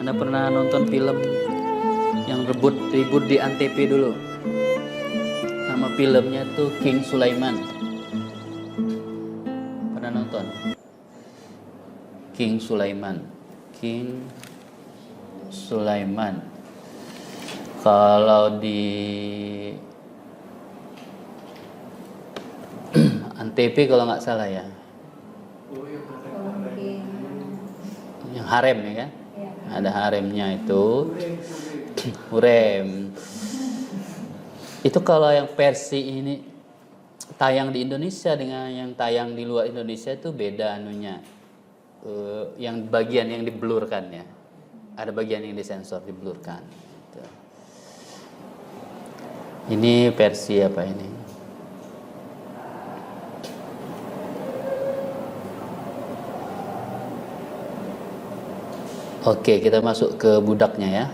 Anda pernah nonton film yang ribut di Antv dulu? Nama filmnya tuh King Sulaiman. Pernah nonton? King Sulaiman. King Sulaiman. Kalau di Antv kalau nggak salah ya. Yang harem ya kan? Ada haremnya itu. Hurem. Itu kalau yang versi ini tayang di Indonesia dengan yang tayang di luar Indonesia itu beda anunya. Yang bagian yang diblurkan ya. Ada bagian yang disensor, diblurkan. Gitu. Ini versi apa ini? Oke, kita masuk ke budaknya ya.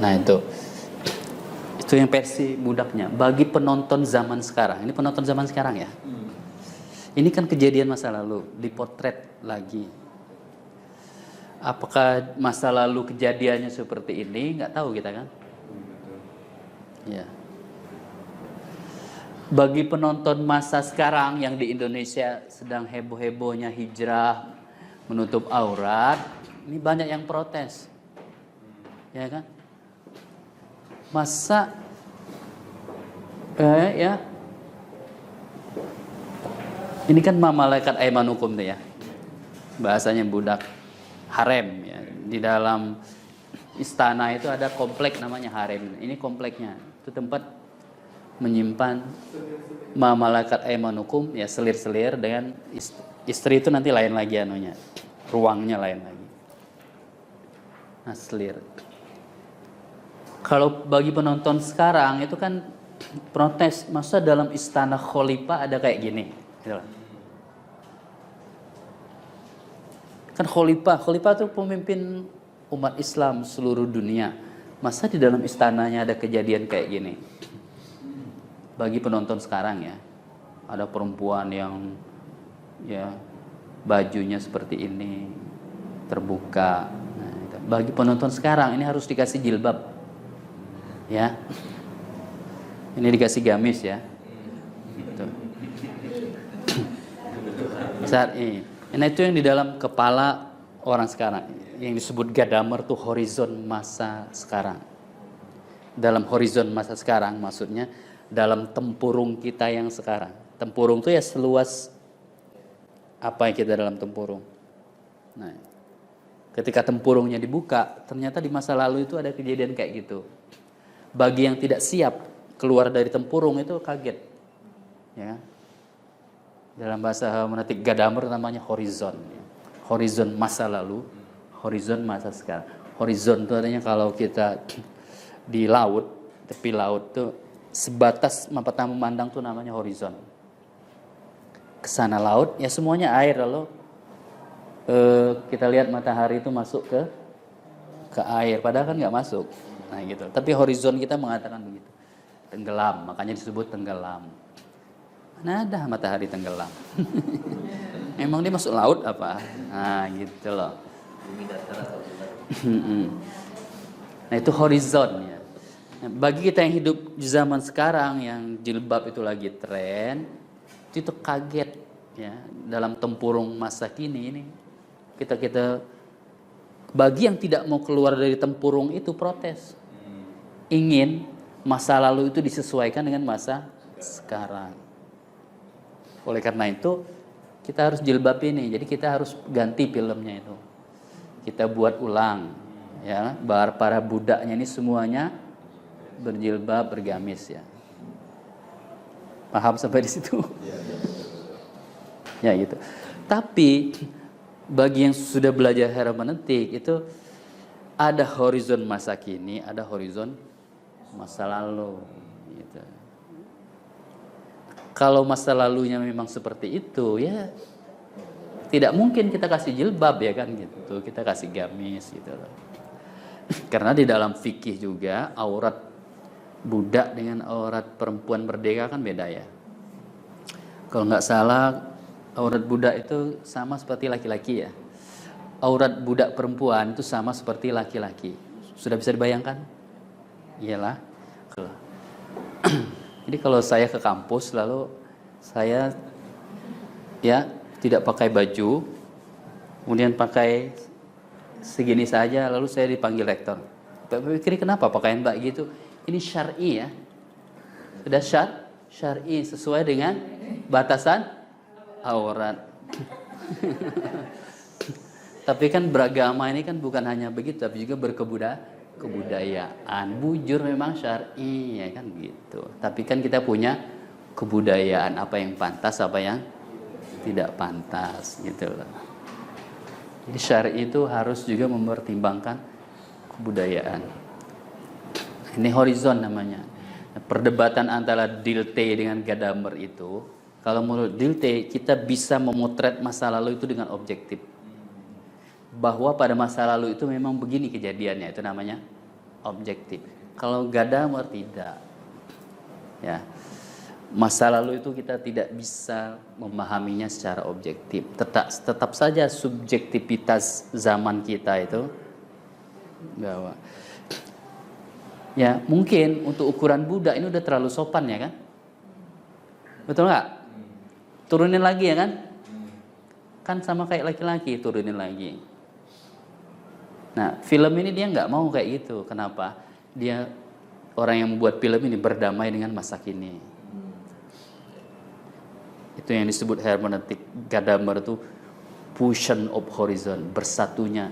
Nah itu yang versi budaknya. Bagi penonton zaman sekarang, ini penonton zaman sekarang ya. Ini kan kejadian masa lalu, dipotret lagi. Apakah masa lalu kejadiannya seperti ini? Nggak tahu kita kan. Ya. Bagi penonton masa sekarang yang di Indonesia sedang heboh-hebohnya hijrah, menutup aurat, ini banyak yang protes. Ya kan? Masa ya ini kan malaikat aimanukum tuh ya, bahasanya budak harem ya. Di dalam istana itu ada komplek namanya harem. Ini kompleknya itu tempat menyimpan malaikat aimanukum ya, selir-selir dengan istri itu nanti lain lagi anunya, ruangnya lain lagi. Nah, selir. Kalau bagi penonton sekarang itu kan protes, masa dalam istana khalifah ada kayak gini gitu. Kan khalifah itu pemimpin umat Islam seluruh dunia, masa di dalam istananya ada kejadian kayak gini. Bagi penonton sekarang ya, ada perempuan yang ya bajunya seperti ini terbuka. Nah, bagi penonton sekarang ini harus dikasih jilbab. Ya, ini dikasih gamis ya. Gitu. Saat ini, nah itu yang di dalam kepala orang sekarang, yang disebut Gadamer tuh horizon masa sekarang. Dalam horizon masa sekarang, maksudnya dalam tempurung kita yang sekarang. Tempurung tuh ya seluas apa yang kita dalam tempurung. Nah, ketika tempurungnya dibuka, ternyata di masa lalu itu ada kejadian kayak gitu. Bagi yang tidak siap keluar dari tempurung itu kaget, ya. Dalam bahasa menetik Gadamer namanya horizon, ya. Horizon masa lalu, horizon masa sekarang. Horizon itu artinya kalau kita di laut, tepi laut tuh sebatas mata memandang tuh namanya horizon. Kesana laut, ya semuanya air, lalu kita lihat matahari itu masuk ke air, padahal kan nggak masuk. Nah gitu. Tapi horizon kita mengatakan begitu. Tenggelam, makanya disebut tenggelam. Mana ada matahari tenggelam? Emang dia masuk laut apa? Nah gitu loh. Nah itu horizon ya. Nah, bagi kita yang hidup di zaman sekarang yang jilbab itu lagi tren, itu kaget ya dalam tempurung masa kini ini. Kita bagi yang tidak mau keluar dari tempurung itu protes. Ingin masa lalu itu disesuaikan dengan masa sekarang. Oleh karena itu kita harus jilbab ini. Jadi kita harus ganti filmnya itu. Kita buat ulang ya, para budaknya ini semuanya berjilbab, bergamis ya. Paham sampai di situ? Ya gitu. Tapi bagi yang sudah belajar hermeneutik itu ada horizon masa kini, ada horizon masa lalu gitu. Kalau masa lalunya memang seperti itu ya tidak mungkin kita kasih jilbab ya kan gitu, kita kasih gamis gitu loh. Karena di dalam fikih juga aurat budak dengan aurat perempuan merdeka kan beda ya. Kalau nggak salah Aurat budak itu sama seperti laki-laki ya. Aurat budak perempuan itu sama seperti laki-laki. Sudah bisa dibayangkan? Iyalah. Jadi kalau saya ke kampus lalu saya ya tidak pakai baju, kemudian pakai segini saja, lalu saya dipanggil rektor. Bapak pikir kenapa pakaian Mbak gitu? Ini syar'i ya. Sudah syar'i sesuai dengan batasan aurat. Tapi kan beragama ini kan bukan hanya begitu, tapi juga kebudayaan. Bujur memang syar'i ya kan gitu. Tapi kan kita punya kebudayaan, apa yang pantas, apa yang tidak pantas gitu loh. Jadi syar'i itu harus juga mempertimbangkan kebudayaan. Ini horizon namanya. Perdebatan antara Dilthey dengan Gadamer itu, kalau menurut Dilthey kita bisa memotret masa lalu itu dengan objektif. Bahwa pada masa lalu itu memang begini kejadiannya, itu namanya objektif. Kalau Gadamer tidak. Ya. Masa lalu itu kita tidak bisa memahaminya secara objektif. Tetap saja subjektivitas zaman kita itu bahwa ya mungkin untuk ukuran budak ini udah terlalu sopan ya kan? Betul nggak? Turunin lagi ya kan? Kan sama kayak laki-laki, turunin lagi. Nah, film ini dia nggak mau kayak gitu. Kenapa? Dia orang yang membuat film ini berdamai dengan masa kini. Itu yang disebut hermeneutik Gadamer itu fusion of horizon, bersatunya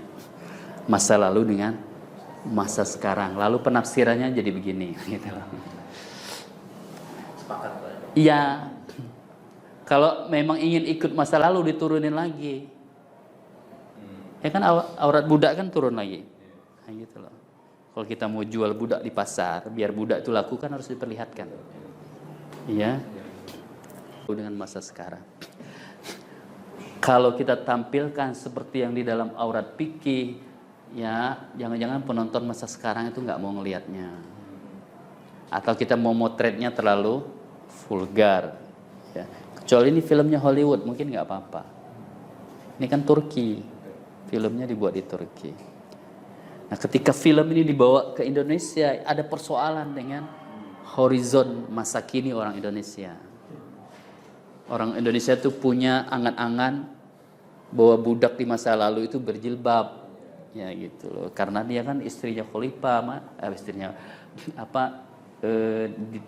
masa lalu dengan masa sekarang. Lalu penafsirannya jadi begini gitu. Sepakat, Pak. Iya. Kalau memang ingin ikut masa lalu diturunin lagi. Ya kan aurat budak kan turun lagi. Nah, gitu loh. Kalau kita mau jual budak di pasar, biar budak itu laku kan harus diperlihatkan. Iya. Dengan masa sekarang. Kalau kita tampilkan seperti yang di dalam aurat fikih, ya jangan-jangan penonton masa sekarang itu nggak mau ngelihatnya. Atau kita mau motretnya terlalu vulgar. Ya. Kecuali ini filmnya Hollywood, mungkin nggak apa-apa. Ini kan Turki, filmnya dibuat di Turki. Nah, ketika film ini dibawa ke Indonesia, ada persoalan dengan horizon masa kini orang Indonesia. Orang Indonesia itu punya angan-angan bahwa budak di masa lalu itu berjilbab, ya gitu loh. Karena dia kan istrinya khalifah, istrinya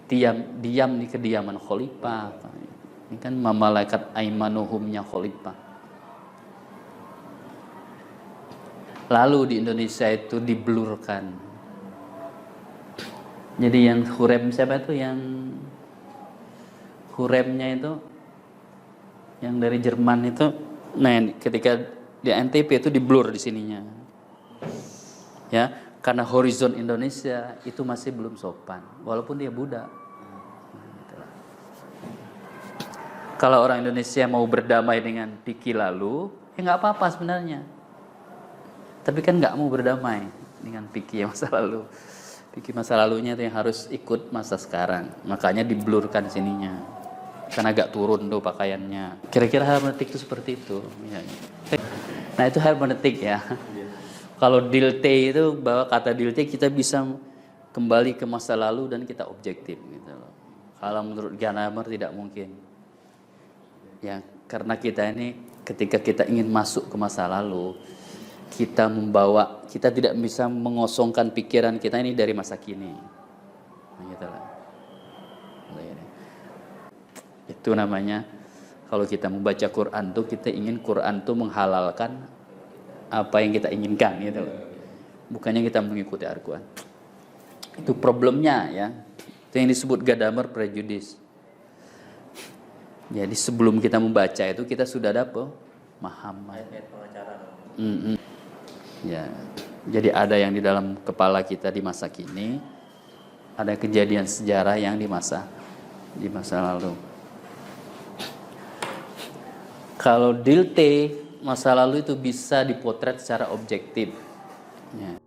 diam di kediaman khalifah. Ini kan malaikat aimanuhumnya khalifah. Lalu di Indonesia itu diblurkan. Jadi yang Hurem siapa itu yang Huremnya itu yang dari Jerman itu, nah ketika di NTP itu diblur di sininya, ya karena horizon Indonesia itu masih belum sopan, walaupun dia budak. Kalau orang Indonesia mau berdamai dengan fikih lalu, ya nggak apa-apa sebenarnya. Tapi kan nggak mau berdamai dengan fikih masa lalu. Fikih masa lalunya itu yang harus ikut masa sekarang, makanya diblurkan sininya. Karena agak turun tuh pakaiannya. Kira-kira hermeneutik itu seperti itu. Nah itu hermeneutik ya. Kalau Dilthey itu bahwa kata Dilthey kita bisa kembali ke masa lalu dan kita objektif gitu loh. Kalau menurut Gadamer tidak mungkin. Ya karena kita ini ketika kita ingin masuk ke masa lalu, kita tidak bisa mengosongkan pikiran kita ini dari masa kini. Nah, gitu lah. Itu namanya kalau kita membaca Quran tuh kita ingin Quran tuh menghalalkan apa yang kita inginkan gitu loh. Bukannya kita mengikuti Al-Quran. Itu problemnya ya. Itu yang disebut Gadamer prejudis. Jadi sebelum kita membaca itu kita sudah ada pemahaman. Ya. Jadi ada yang di dalam kepala kita di masa kini, ada kejadian sejarah yang di masa lalu. Kalau Dilthey, masa lalu itu bisa dipotret secara objektif. Ya.